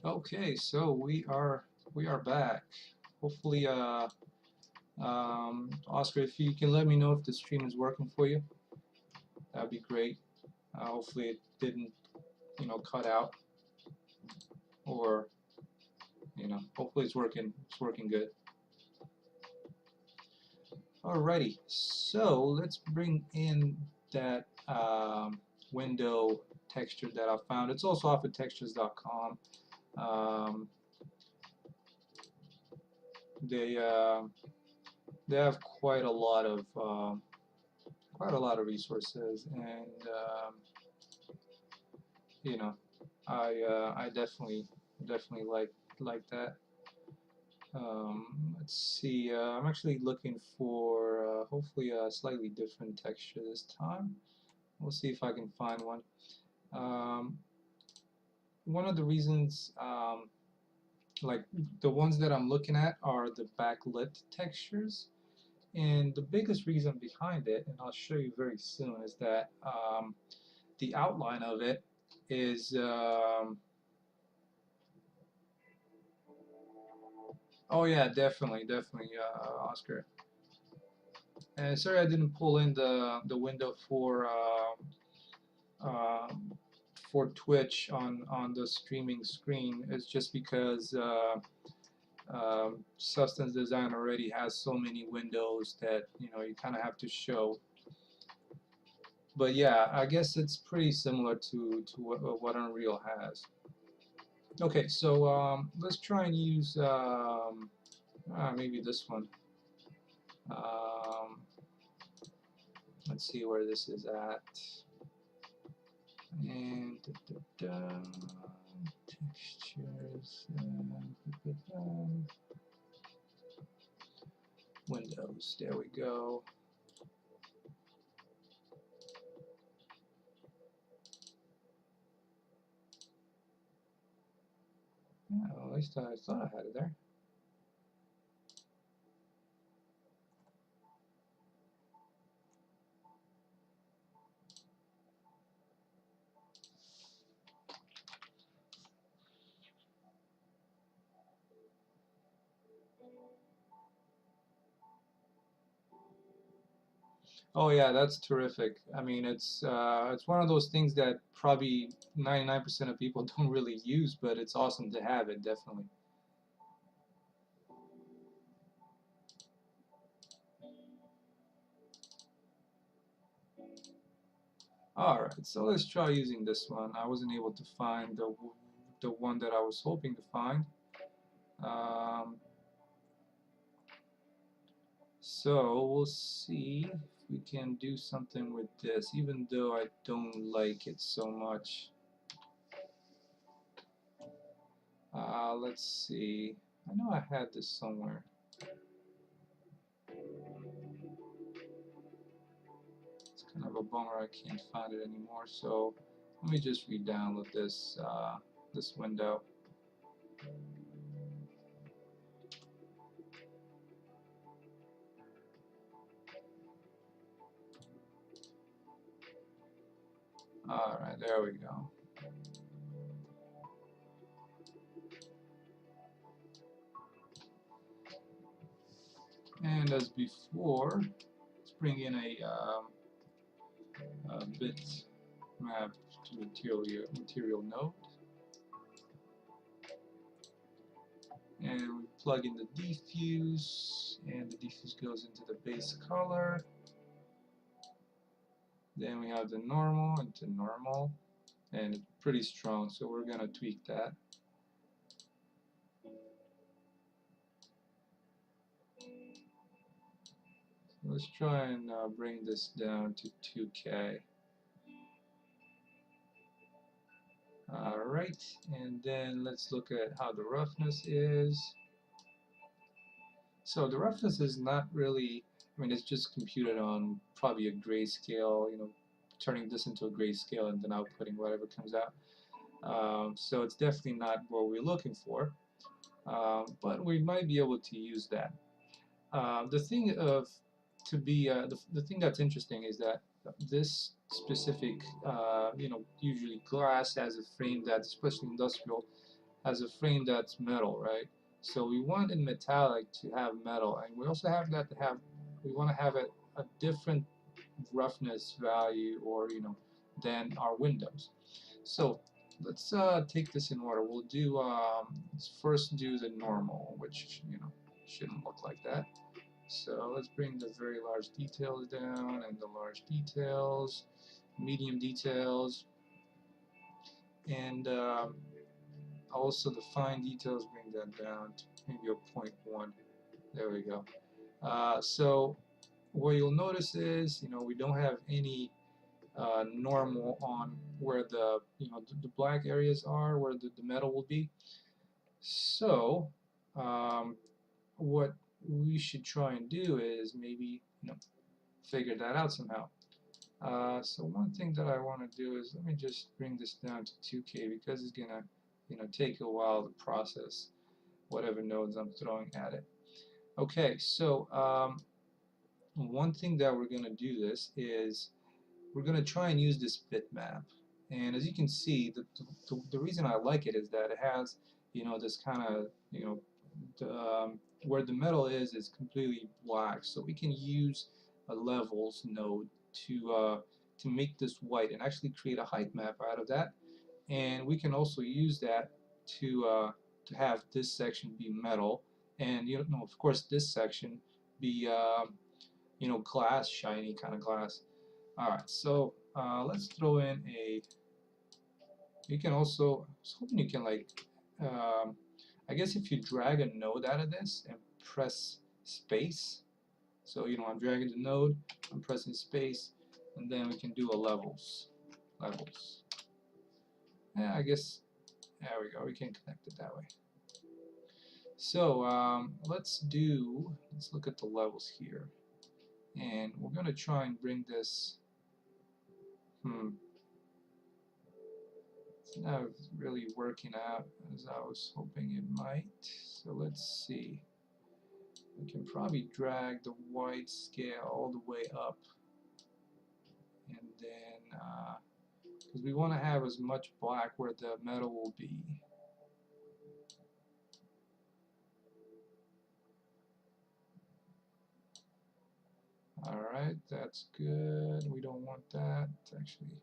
Okay, so we are back. Hopefully, Oscar, if you can let me know if the stream is working for you, that'd be great. Hopefully, it didn't, cut out, or hopefully it's working. It's working good. Alrighty, so let's bring in that window texture that I found. It's also off of textures.com. Um, they uh, they have quite a lot of resources, and you know, I definitely like that. Let's see. I'm actually looking for hopefully a slightly different texture this time. We'll see if I can find one. Um, One of the reasons, like the ones that I'm looking at, are the backlit textures. And the biggest reason behind it, and I'll show you very soon, is that the outline of it is oh yeah, definitely, Oscar. And sorry I didn't pull in the window um, for Twitch on the streaming screen. It's just because Substance Design already has so many windows that you kind of have to show. But yeah, I guess it's pretty similar to what Unreal has. Okay, so let's try and use maybe this one. Um, let's see where this is at. And textures, Windows. There we go. Yeah, well, at least I thought I had it there. Oh yeah, that's terrific. I mean, it's one of those things that probably 99% of people don't really use, but it's awesome to have it, definitely. Alright, so let's try using this one. I wasn't able to find the one that I was hoping to find. Um, so we'll see if we can do something with this, even though I don't like it so much. Let's see. I know I had this somewhere. It's kind of a bummer I can't find it anymore. So let me just re-download this window. All right, there we go. And as before, let's bring in a Bitmap2Material node, and we plug in the diffuse, and the diffuse goes into the base color. Then we have the normal into normal, and it's pretty strong, so we're gonna tweak that. Let's try and bring this down to 2K. Alright, and then let's look at how the roughness is. So the roughness is not really, I mean, it's just computed on probably a grayscale, turning this into a grayscale and then outputting whatever comes out. So it's definitely not what we're looking for, but we might be able to use that. The thing of the thing that's interesting is that this specific usually glass has a frame that's especially industrial has a frame that's metal, right? So we want in metallic to have metal, and we also have that to have, we want to have a different roughness value, or than our windows. So let's take this in order. We'll do let's first do the normal, which shouldn't look like that. So let's bring the very large details down, and the large details, medium details, and also the fine details, bring that down to maybe a 0.1. There we go. So what you'll notice is, we don't have any normal on where the black areas are, where the metal will be. So what we should try and do is maybe figure that out somehow. So one thing that I want to do is, let me just bring this down to 2K, because it's gonna take a while to process whatever nodes I'm throwing at it. Okay, so one thing that we're gonna do this is, we're going to try and use this bitmap. And as you can see, the reason I like it is that it has, this kind of, where the metal is completely black. So we can use a levels node to make this white and actually create a height map out of that. And we can also use that to have this section be metal, and of course this section be glass, shiny kind of glass. Alright, so let's throw in you can also, I was hoping you can I guess if you drag a node out of this and press space, so I'm dragging the node, I'm pressing space, and then we can do a levels. Yeah, I guess, there we go, we can connect it that way. So let's look at the levels here, and we're going to try and bring this, it's not really working out as I was hoping it might. So let's see. We can probably drag the white scale all the way up, and then because we want to have as much black where the metal will be. Alright, that's good. We don't want that actually.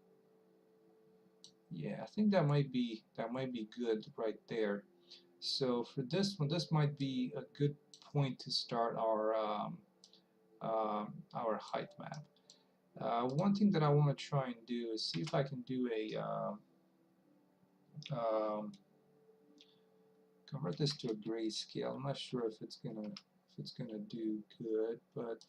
Yeah, I think that might be good right there. So for this one, this might be a good point to start our height map. One thing that I want to try and do is see if I can do convert this to a grayscale. I'm not sure if it's gonna do good, but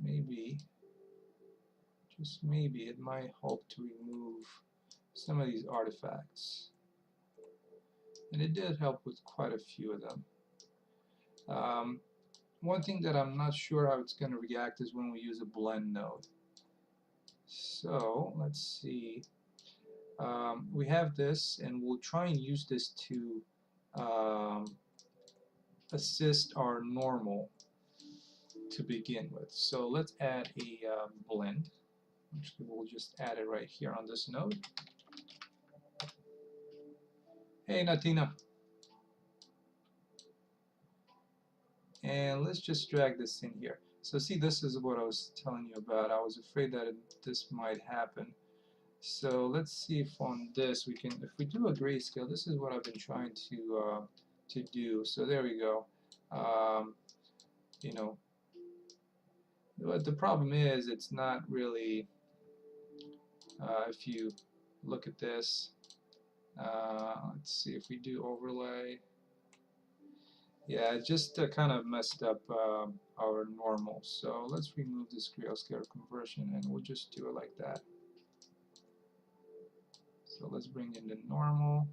maybe, just maybe, it might help to remove some of these artifacts. And it did help with quite a few of them. One thing that I'm not sure how it's going to react is when we use a blend node. So let's see. We have this, and we'll try and use this to assist our normal to begin with. So let's add a blend. Actually, we'll just add it right here on this node. Hey, Natina. And let's just drag this in here. So see, this is what I was telling you about. I was afraid that this might happen. So let's see if on this we can, if we do a grayscale, this is what I've been trying to do. So there we go. You know, but the problem is it's not really, if you look at this, let's see if we do overlay. Yeah, it just kind of messed up our normal. So let's remove this grayscale conversion, and we'll just do it like that. So let's bring in the normal.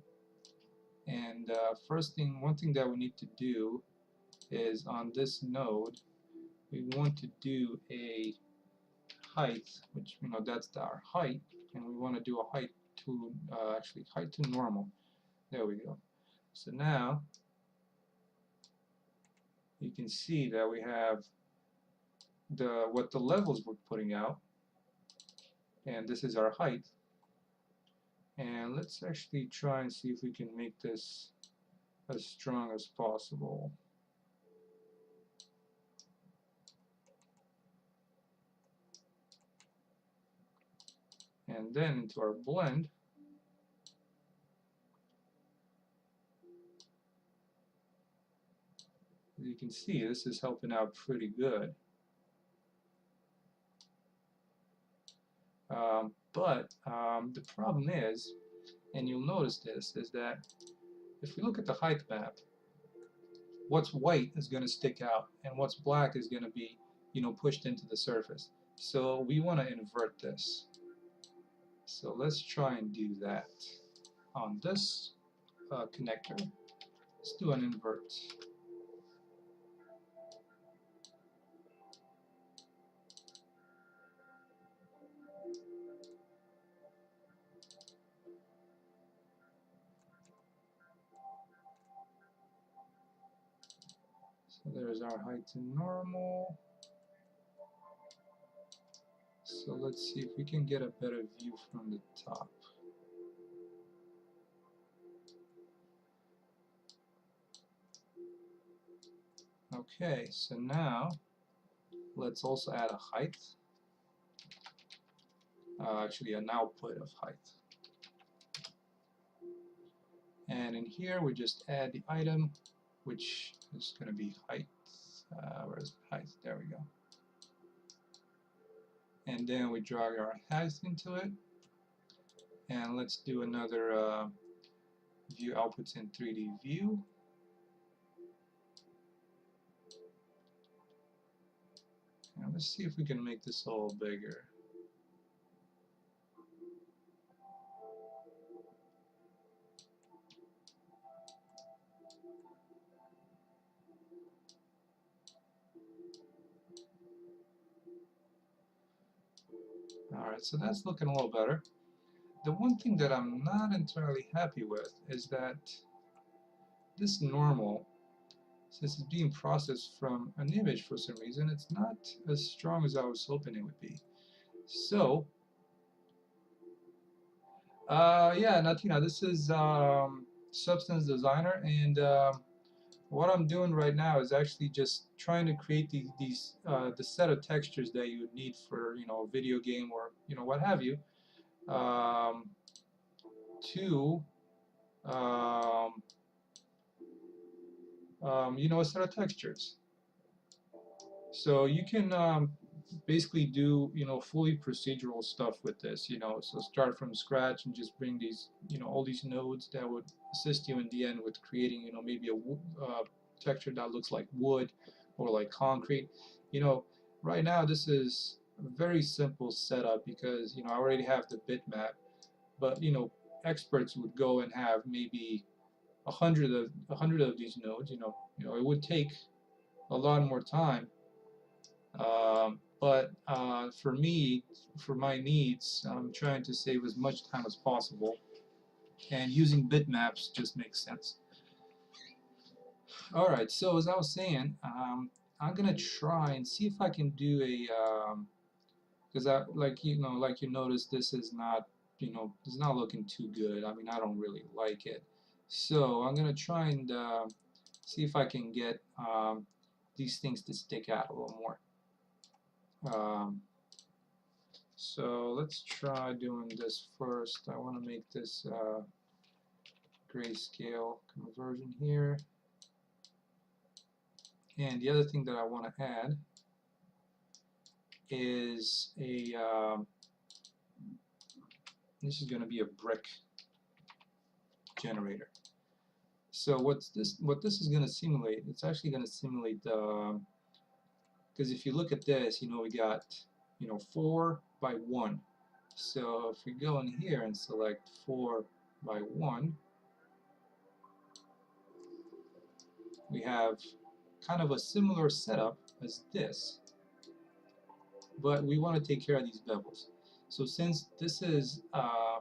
And one thing that we need to do is on this node, we want to do a height, which that's our height, and we want to do a height to actually height to normal. There we go. So now you can see that we have what the levels we're putting out, and this is our height. And let's actually try and see if we can make this as strong as possible. And then into our blend, as you can see, this is helping out pretty good. But the problem is, and you'll notice this, is that if we look at the height map, what's white is going to stick out, and what's black is going to be, pushed into the surface. So we want to invert this. So let's try and do that on this connector. Let's do an invert. So there's our height to normal. So let's see if we can get a better view from the top. Okay, so now let's also add a height, actually an output of height. And in here we just add the item, which is going to be height. Where's height? There we go. And then we drag our height into it. And let's do another view outputs in 3D view. And let's see if we can make this a little bigger. Alright, so that's looking a little better. The one thing that I'm not entirely happy with is that this normal, since it's being processed from an image for some reason, it's not as strong as I was hoping it would be. So, yeah, Natina, this is Substance Designer, and what I'm doing right now is actually just trying to create the set of textures that you would need for a video game or what have you, um, to um, a set of textures. So you can basically do fully procedural stuff with this. So start from scratch and just bring these all these nodes that would assist you in the end with creating maybe a texture that looks like wood or like concrete. Right now this is a very simple setup because I already have the bitmap, but experts would go and have maybe a hundred of these nodes. It would take a lot more time, but for me, for my needs, I'm trying to save as much time as possible, and using bitmaps just makes sense. Alright, so as I was saying, I'm gonna try and see if I can do a, because like you noticed, this is not, it's not looking too good. I mean, I don't really like it. So I'm gonna try and see if I can get these things to stick out a little more. So let's try doing this first. I want to make this grayscale conversion here. And the other thing that I want to add is this is going to be a brick generator. So what this is going to simulate, it's actually going to simulate because if you look at this, we got 4 by 1. So if we go in here and select 4 by 1, we have kind of a similar setup as this, but we want to take care of these bevels. So since this is a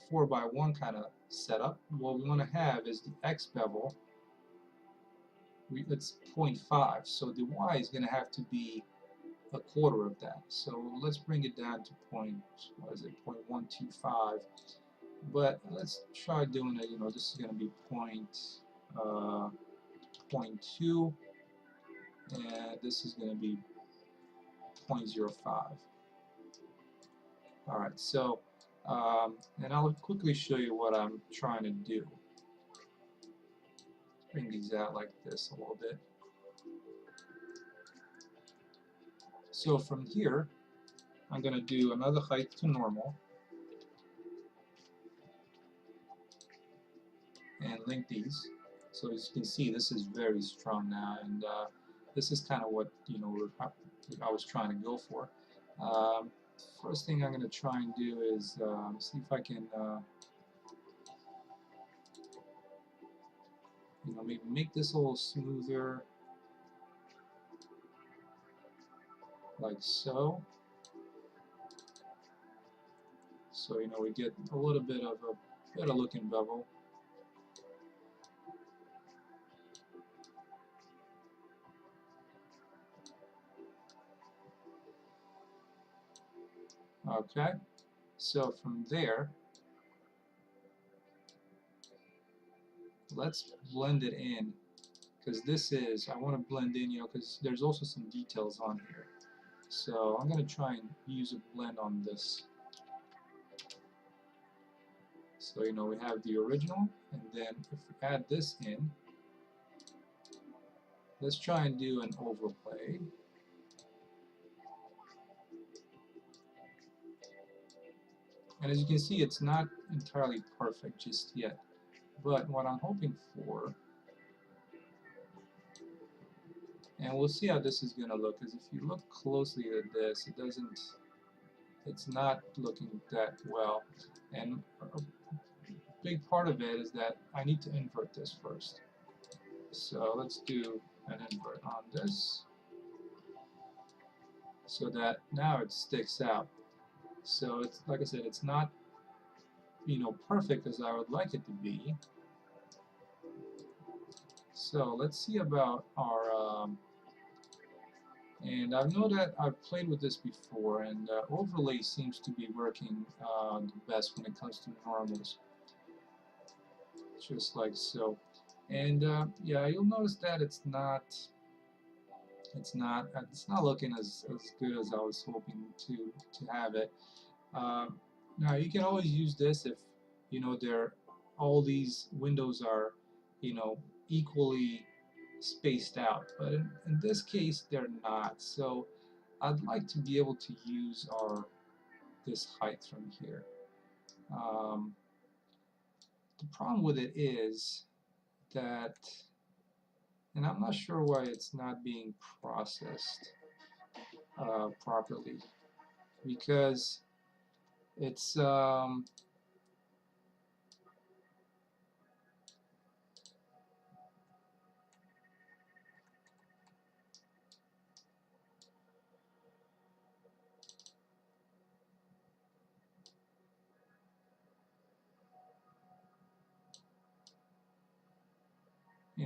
4 by 1 kind of setup, what we want to have is the X bevel, it's 0.5, so the Y is going to have to be a quarter of that. So let's bring it down to point, what is it, 0.125. But let's try doing it, this is going to be uh, 0.2, and this is going to be 0.05. Alright, so, and I'll quickly show you what I'm trying to do. Bring these out like this a little bit. So from here, I'm going to do another height to normal, and link these. So as you can see, this is very strong now, and this is kind of what I was trying to go for. First thing I'm going to try and do is see if I can maybe make this a little smoother, like so. So we get a little bit of a better looking bevel. Okay, so from there, let's blend it in, because I want to blend in, because there's also some details on here. So I'm going to try and use a blend on this. So we have the original, and then if we add this in, let's try and do an overlay. And as you can see, it's not entirely perfect just yet. But what I'm hoping for, and we'll see how this is going to look, because if you look closely at this, it's not looking that well. And a big part of it is that I need to invert this first. So let's do an invert on this, so that now it sticks out. So it's, like I said, it's not perfect as I would like it to be. So let's see about our and I know that I've played with this before, and overlay seems to be working the best when it comes to normals, just like so. And yeah, you'll notice that it's not looking as good as I was hoping to have it. Now you can always use this if all these windows are equally spaced out, but in this case they're not. So I'd like to be able to use this height from here. The problem with it is that, and I'm not sure why it's not being processed properly, because it's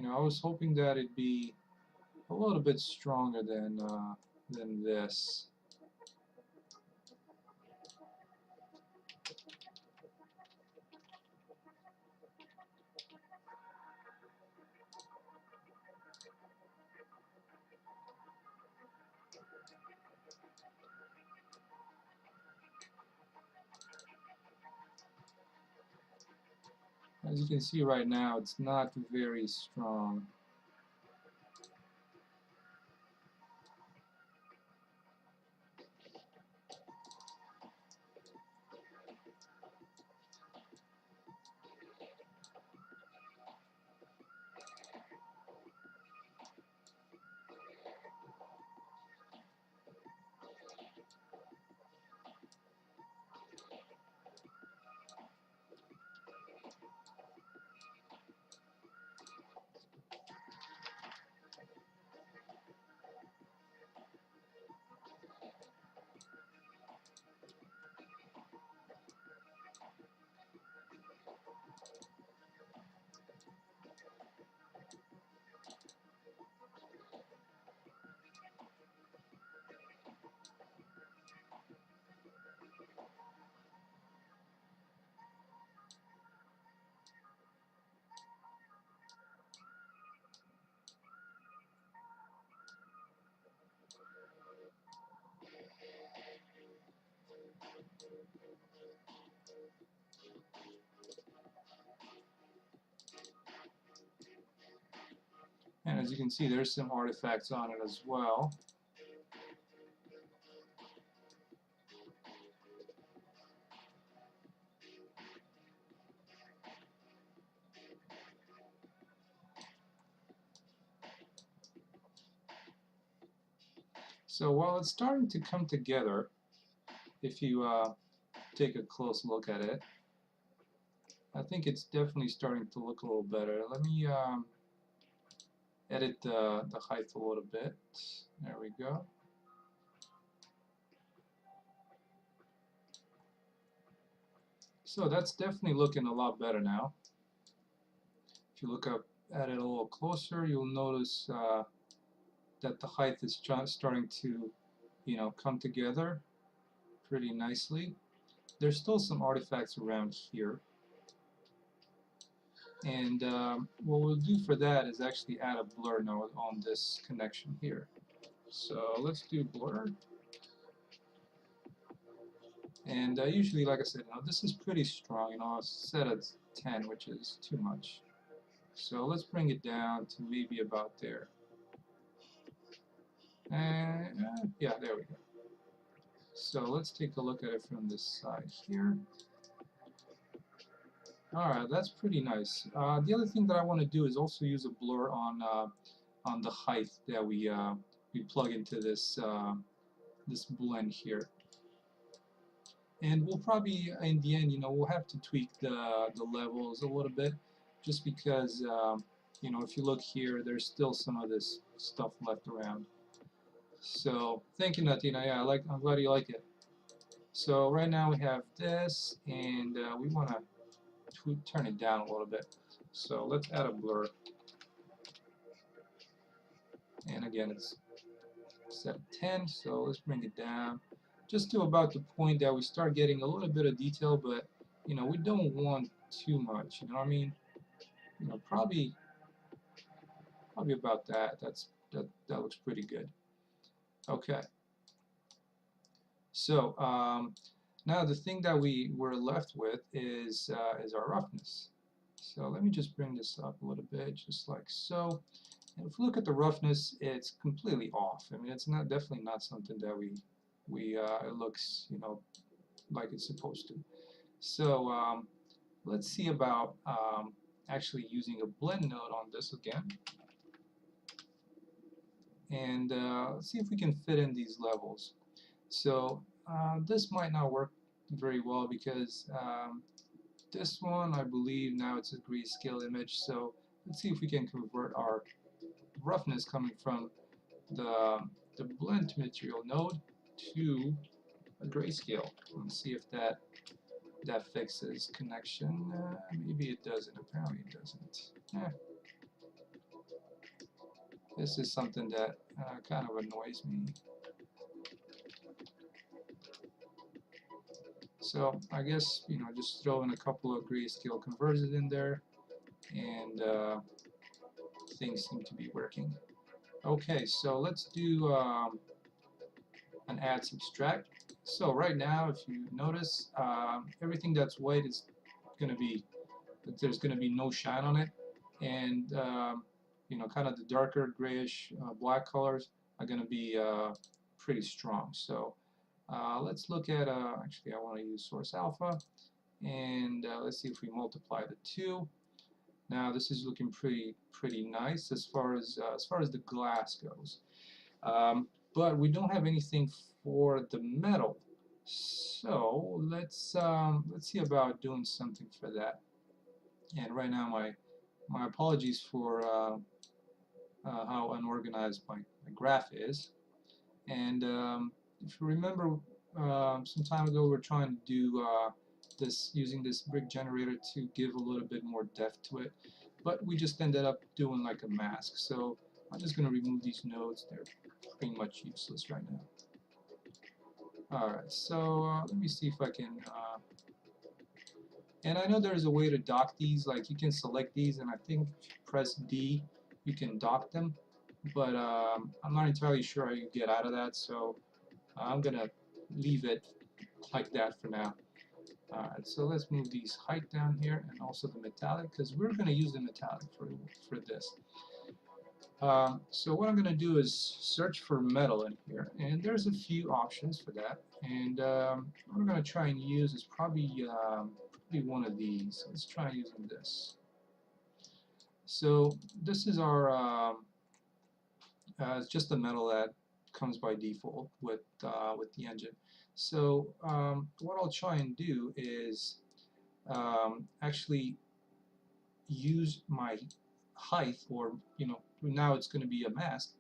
I was hoping that it'd be a little bit stronger than this. As you can see right now, it's not very strong. As you can see, there's some artifacts on it as well. So while it's starting to come together, if you take a close look at it, I think it's definitely starting to look a little better. Let me edit the height a little bit. There we go. So that's definitely looking a lot better now. If you look up at it a little closer, you'll notice that the height is starting to, come together pretty nicely. There's still some artifacts around here. And what we'll do for that is actually add a blur node on this connection here. So let's do blur. And usually, like I said, this is pretty strong. It's set at 10, which is too much. So let's bring it down to maybe about there. And yeah, there we go. So let's take a look at it from this side here. Alright, that's pretty nice. The other thing that I want to do is also use a blur on the height that we plug into this this blend here. And we'll probably, in the end, we'll have to tweak the levels a little bit, just because, if you look here, there's still some of this stuff left around. So, thank you, Natina. Yeah, I'm glad you like it. So right now we have this, and we want to turn it down a little bit. So let's add a blur. And again, it's set 10, so let's bring it down just to about the point that we start getting a little bit of detail, but we don't want too much. You know what I mean? Probably about that. That looks pretty good. Okay. So now the thing that we're left with is our roughness. So let me just bring this up a little bit, just like so. And if we look at the roughness, it's completely off. I mean, it's definitely not something that it looks like it's supposed to. So let's see about actually using a blend node on this again, and let's see if we can fit in these levels. So this might not work very well because this one, I believe now it's a grayscale image. So let's see if we can convert our roughness coming from the Blend2Material node to a grayscale. Let's see if that fixes connection. Maybe it doesn't. Apparently it doesn't. This is something that kind of annoys me. So I guess just throw in a couple of grayscale converters in there, and things seem to be working. Okay, so let's do an add subtract. So right now, if you notice, everything that's white is going to be, there's going to be no shine on it, and kind of the darker grayish black colors are going to be pretty strong. So let's look at, actually I want to use source alpha, and let's see if we multiply the 2. Now this is looking pretty nice as far as the glass goes. But we don't have anything for the metal. So let's see about doing something for that. And right now, my apologies for how unorganized my graph is. And if you remember, some time ago we were trying to do using this brick generator to give a little bit more depth to it, but we just ended up doing like a mask. So I'm just going to remove these nodes. They're pretty much useless right now. Alright, so let me see if I can and I know there's a way to dock these, like you can select these, and I think if you press D you can dock them, but I'm not entirely sure how you get out of that, so I'm gonna leave it like that for now. Alright, so let's move these height down here, and also the metallic, because we're gonna use the metallic for this. So what I'm going to do is search for metal in here, and there's a few options for that. And what I'm going to try and use is probably one of these. Let's try using this. So this is our it's just the metal that comes by default with the engine. So what I'll try and do is actually use my height, or now it's going to be a mask,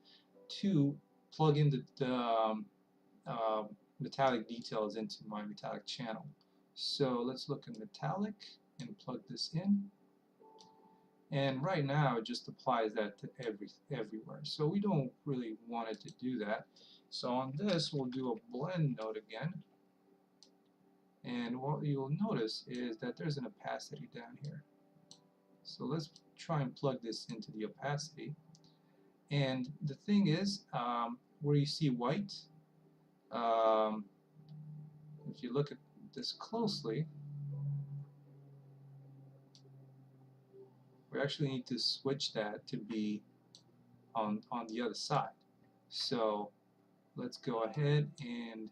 to plug in the uh, metallic details into my metallic channel. So let's look at metallic and plug this in. And right now it just applies that to everywhere. So we don't really want it to do that. So on this we'll do a blend node again. And what you'll notice is that there's an opacity down here. So let's try and plug this into the opacity. And the thing is, where you see white, um, if you look at this closely, we actually need to switch that to be on the other side. So let's go ahead and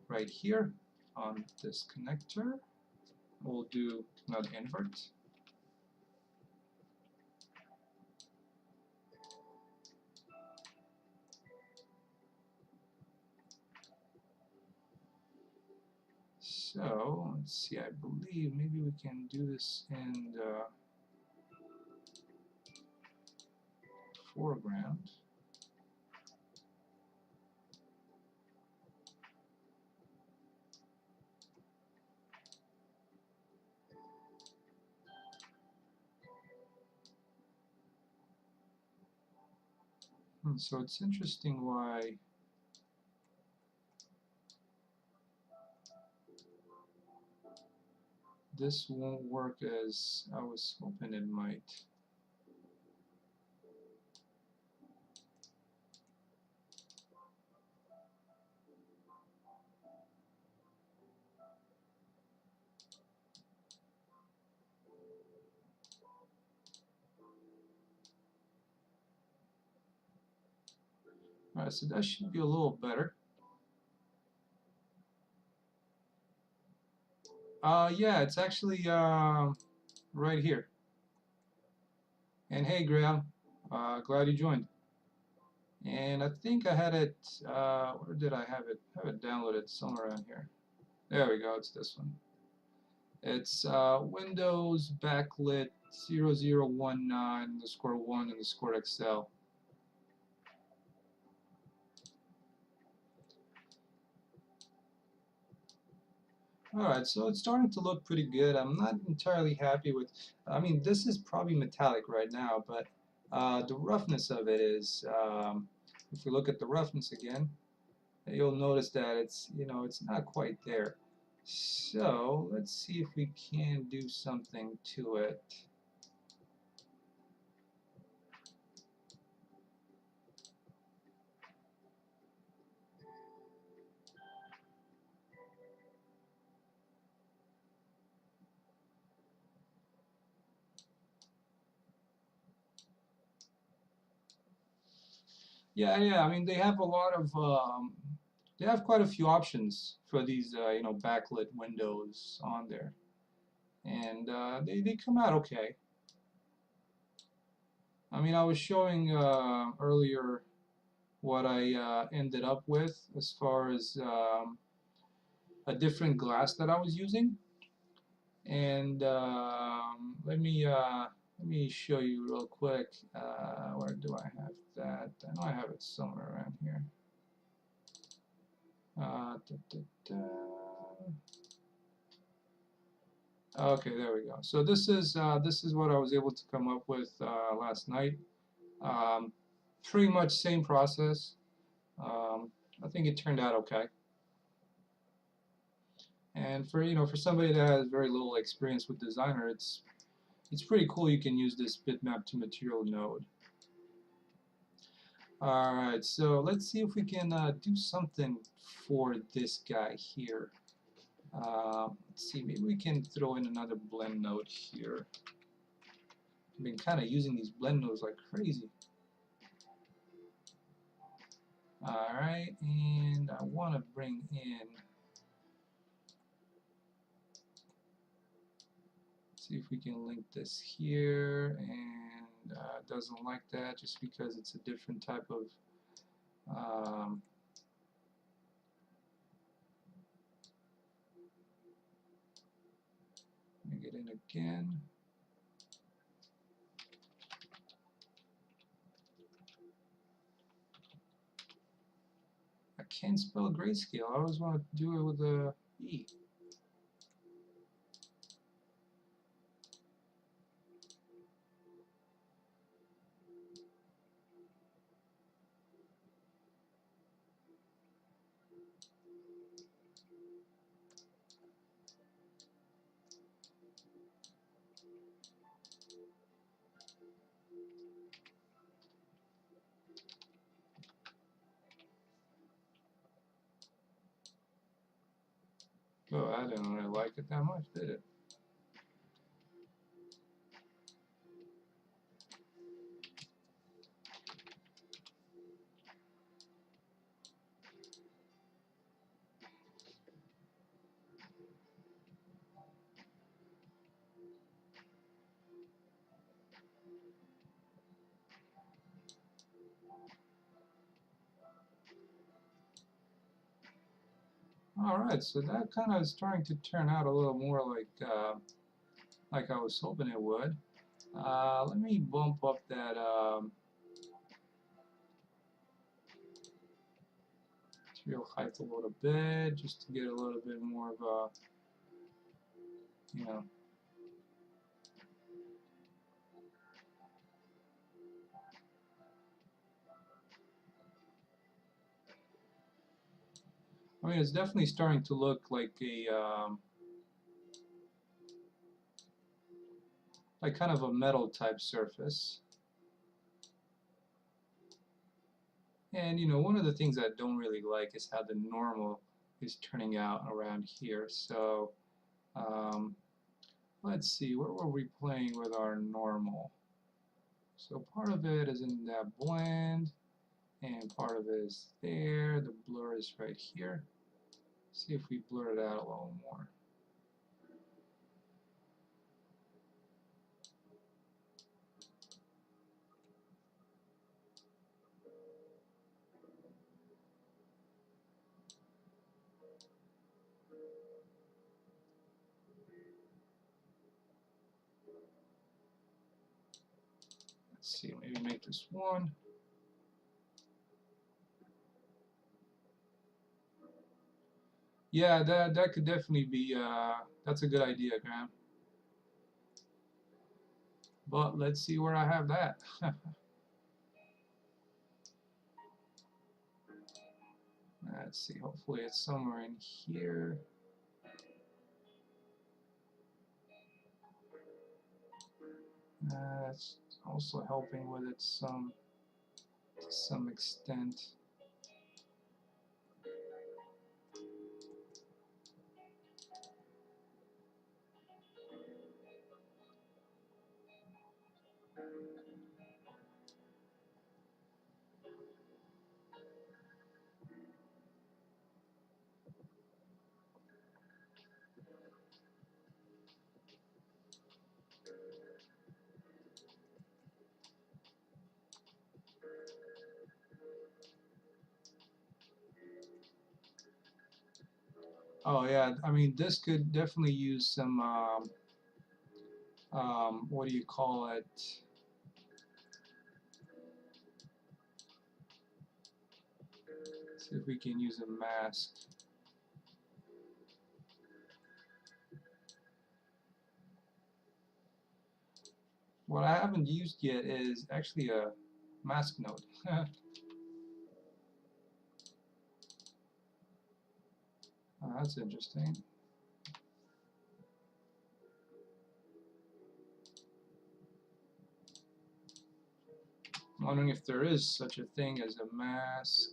right here on this connector we'll do another invert. So let's see, I believe maybe we can do this in the foreground. So it's interesting why this won't work as I was hoping it might. Alright, so that should be a little better. Yeah, it's actually right here. And hey Graham, glad you joined. And I think I had it, where did I have it? I have it downloaded somewhere around here. There we go, it's this one. It's Windows backlit 0019_1_XL. Alright, so it's starting to look pretty good. I'm not entirely happy with, I mean, this is probably metallic right now, but the roughness of it is, if we look at the roughness again, you'll notice that it's not quite there. So let's see if we can do something to it. Yeah. I mean, they have a lot of, they have quite a few options for these, backlit windows on there, and they come out okay. I mean, I was showing earlier what I ended up with as far as a different glass that I was using, and let me show you real quick. Where do I have that? I know I have it somewhere around here. Da, da, da. Okay, there we go. So this is what I was able to come up with last night. Um, Pretty much same process. I think it turned out okay. And for somebody that has very little experience with Designer, it's pretty cool. You can use this Bitmap2Material node. All right, so let's see if we can do something for this guy here. Let's see, maybe we can throw in another blend node here. I've been kind of using these blend nodes like crazy. Alright, and I want to bring in, see if we can link this here, and doesn't like that just because it's a different type of let me get in again. I can't spell grayscale. I always want to do it with a E. Oh, I didn't really like it that much, did it? Alright, so that kind of is starting to turn out a little more like I was hoping it would. Let me bump up that material height a little bit, just to get a little bit more of a, you know. I mean, it's definitely starting to look like kind of a metal type surface. And you know, one of the things I don't really like is how the normal is turning out around here. So let's see, where were we playing with our normal? So part of it is in that blend, and part of it is there. The blur is right here. See if we blur it out a little more. Let's see, maybe make this one. Yeah, that could definitely be, that's a good idea, Graham. But let's see where I have that. Let's see, hopefully it's somewhere in here. That's also helping with it to some extent. Oh yeah, I mean this could definitely use some what do you call it? See if we can use a mask. What I haven't used yet is actually a mask node. Oh, that's interesting. I'm wondering if there is such a thing as a mask.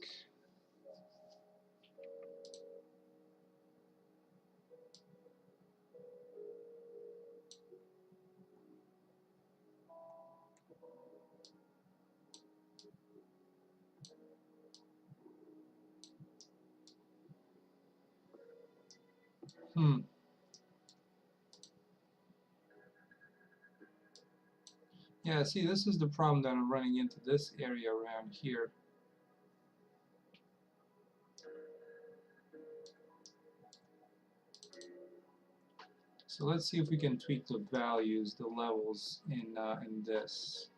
Hmm. Yeah, see, this is the problem that I'm running into, this area around here. So let's see if we can tweak the values, the levels in this.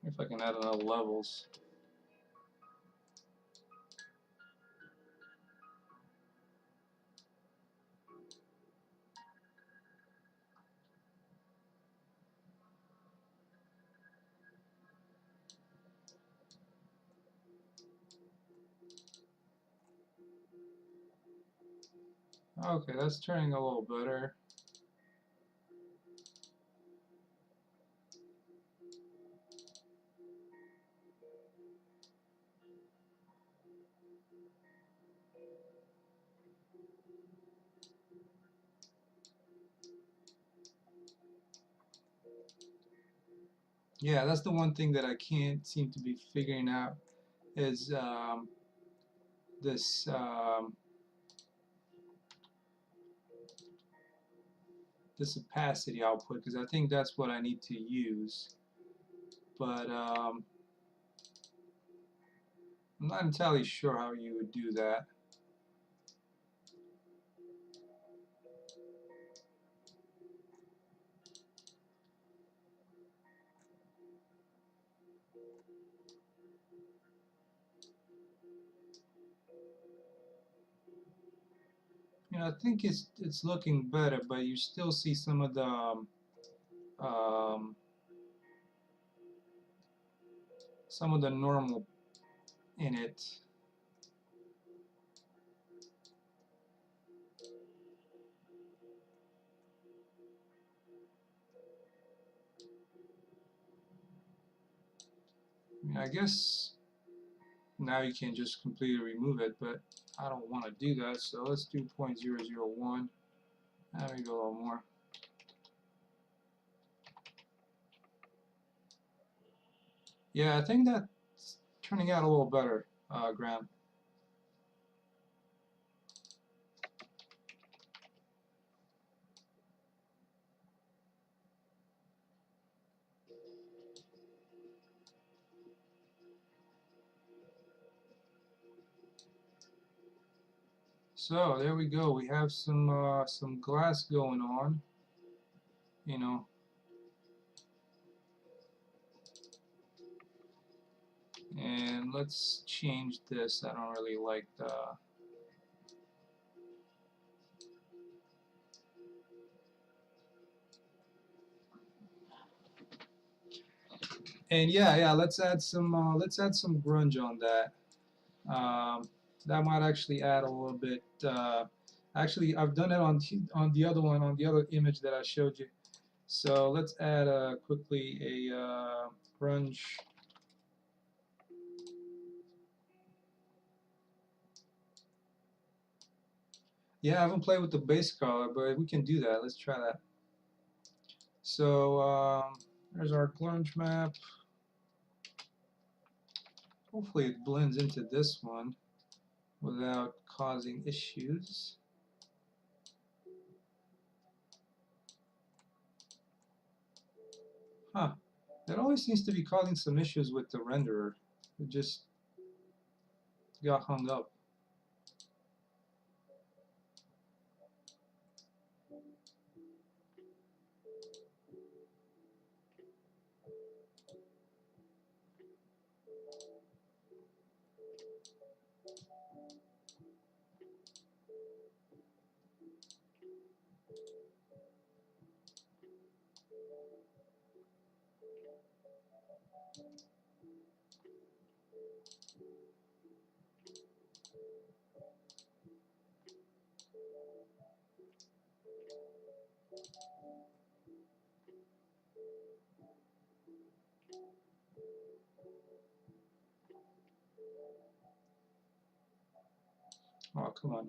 If I can add another levels. Okay, that's turning a little better. Yeah, that's the one thing that I can't seem to be figuring out is this this opacity output, because I think that's what I need to use. But I'm not entirely sure how you would do that. You know, I think it's looking better, but you still see some of the um, normal in it. I mean, I guess now you can just completely remove it, but I don't want to do that, so let's do 0.001. Maybe a little more. Yeah, I think that's turning out a little better, Graham. So there we go. We have some glass going on, you know. And let's change this. I don't really like the. And yeah, let's add some grunge on that. That might actually add a little bit. Actually, I've done it on the other one, on the other image that I showed you. So let's add quickly a grunge. Yeah, I haven't played with the base color, but we can do that. Let's try that. So there's our grunge map. Hopefully it blends into this one without causing issues. Huh. It always seems to be causing some issues with the renderer. It just got hung up. Oh, come on.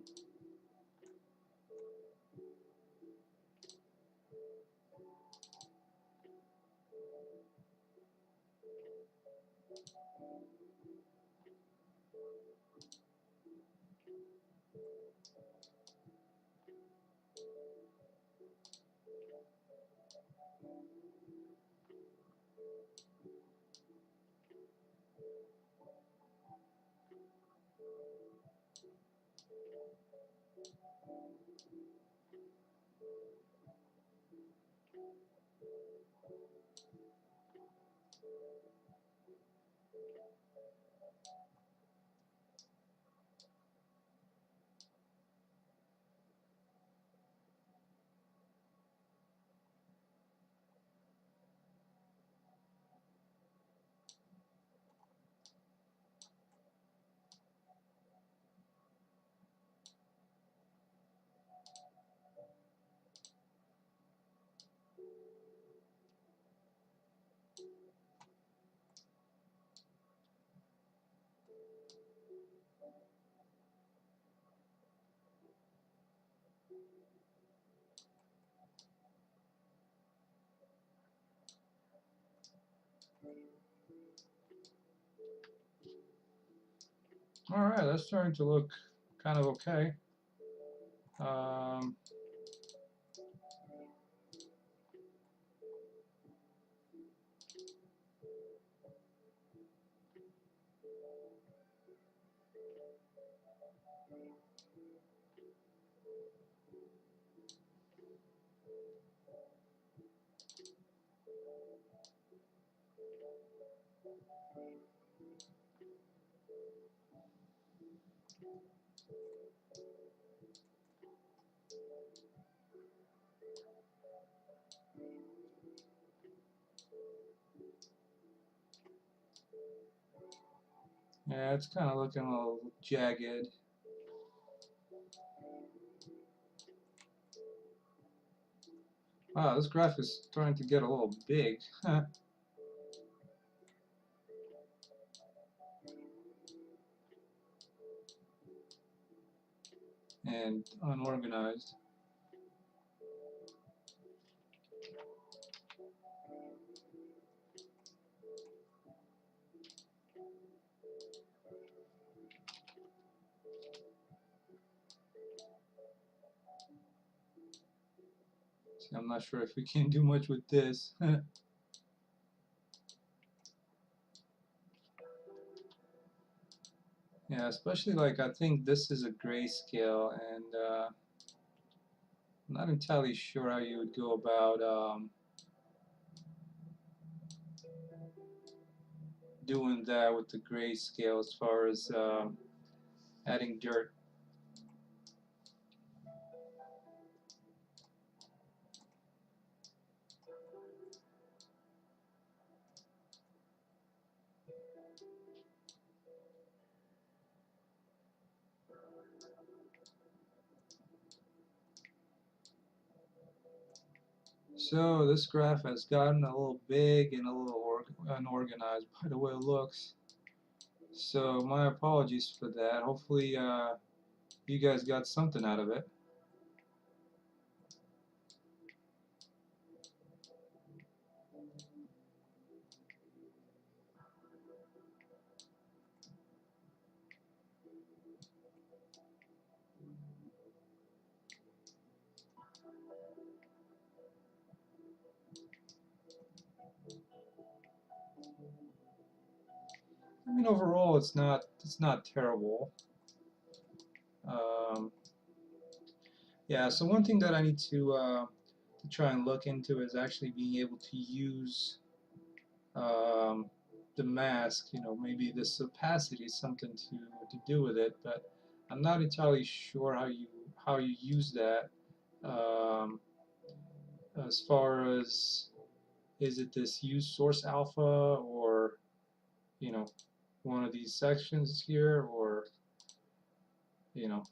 All right, that's starting to look kind of okay. Um, yeah, it's kind of looking a little jagged. Wow, this graph is starting to get a little big and unorganized. See, I'm not sure if we can do much with this. Yeah, especially like I think this is a grayscale, and I'm not entirely sure how you would go about doing that with the grayscale as far as adding dirt. So this graph has gotten a little big and a little unorganized by the way it looks. So my apologies for that. Hopefully you guys got something out of it. I mean, overall, it's not terrible. Um, yeah. So one thing that I need to try and look into is actually being able to use um, the mask. You know, maybe this opacity is something to do with it, but I'm not entirely sure how you use that. Um, as far as is it this use source alpha or you know one of these sections here or you know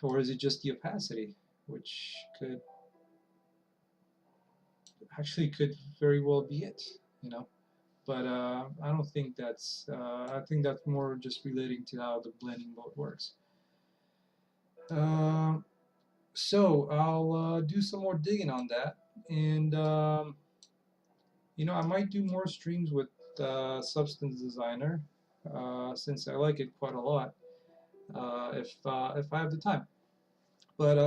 or is it just the opacity, which could very well be it, you know. but I don't think that's. I think that's more just relating to how the blending mode works. Um, so I'll do some more digging on that, and I might do more streams with Substance Designer since I like it quite a lot. If I have the time. But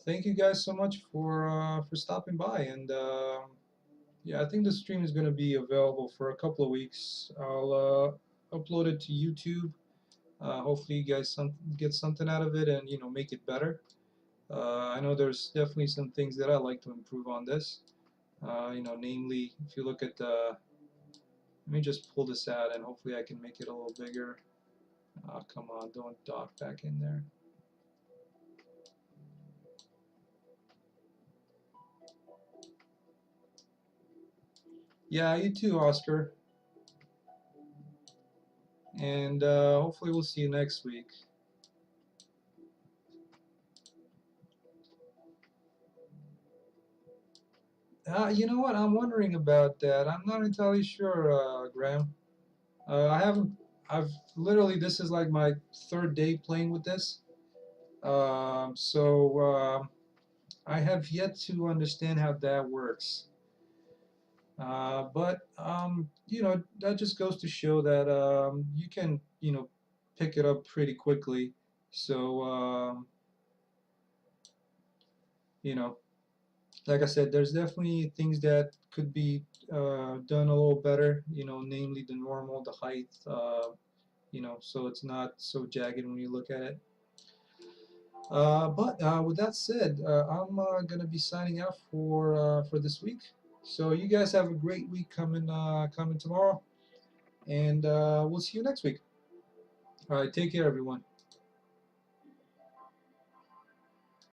thank you guys so much for stopping by, and yeah, I think the stream is going to be available for a couple of weeks. I'll upload it to YouTube. Hopefully, you guys get something out of it, and make it better. I know there's definitely some things that I like to improve on this. Namely, if you look at the, let me just pull this out, and hopefully I can make it a little bigger. Come on, don't dock back in there. Yeah, you too, Oscar. And hopefully we'll see you next week. You know what? I'm wondering about that. I'm not entirely sure, Graham. I haven't. I've literally. This is like my third day playing with this. So I have yet to understand how that works. But that just goes to show that you can pick it up pretty quickly. So you know like I said, there's definitely things that could be done a little better. Namely the normal, the height. So it's not so jagged when you look at it. But with that said, I'm gonna be signing out for this week. So you guys have a great week coming tomorrow, and we'll see you next week. All right, take care, everyone.